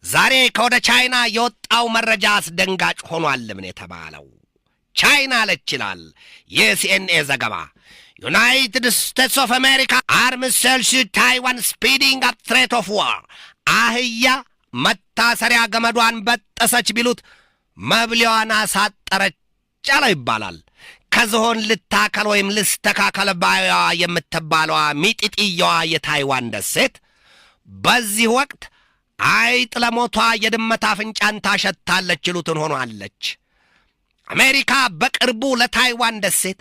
ዛሬ ከወደ ቻይና የወጣው መረጃ አስደንጋጭ ሆኗል። ምን የተባለው ቻይና ለችላል የሲኤንኤ ዘገባ ዩናይትድ ስቴትስ ኦፍ አሜሪካ አርምስ ሴልስ ታይዋን ስፒዲንግ አፕ ትሬት ኦፍ ዋር አህያ መታሰሪያ ገመዷን በጠሰች ቢሉት መብሊዋን አሳጠረች አለው ይባላል። ከዝሆን ልታከል ወይም ልስተካከል ባዩዋ የምትባለዋ ሚጢጥየዋ የታይዋን ደሴት በዚህ ወቅት አይጥ ለሞቷ የድመት አፍንጫን ታሸታለች ይሉትን ሆኗለች። አሜሪካ በቅርቡ ለታይዋን ደሴት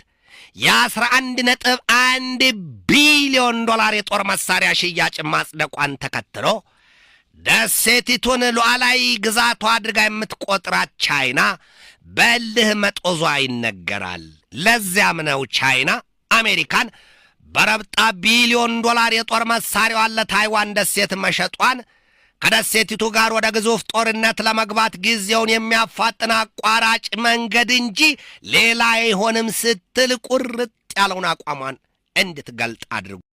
የ11.1 ቢሊዮን ዶላር የጦር መሳሪያ ሽያጭ ማጽደቋን ተከትሎ ደሴቲቱን ሉዓላዊ ግዛቷ አድርጋ የምትቆጥራት ቻይና በልህ መጦዟ ይነገራል። ለዚያም ነው ቻይና አሜሪካን በረብጣ ቢሊዮን ዶላር የጦር መሳሪያዋን ለታይዋን ደሴት መሸጧን ከደሴቲቱ ጋር ወደ ግዙፍ ጦርነት ለመግባት ጊዜውን የሚያፋጥን አቋራጭ መንገድ እንጂ ሌላ አይሆንም ስትል ቁርጥ ያለውን አቋሟን እንድትገልጥ አድርጓል።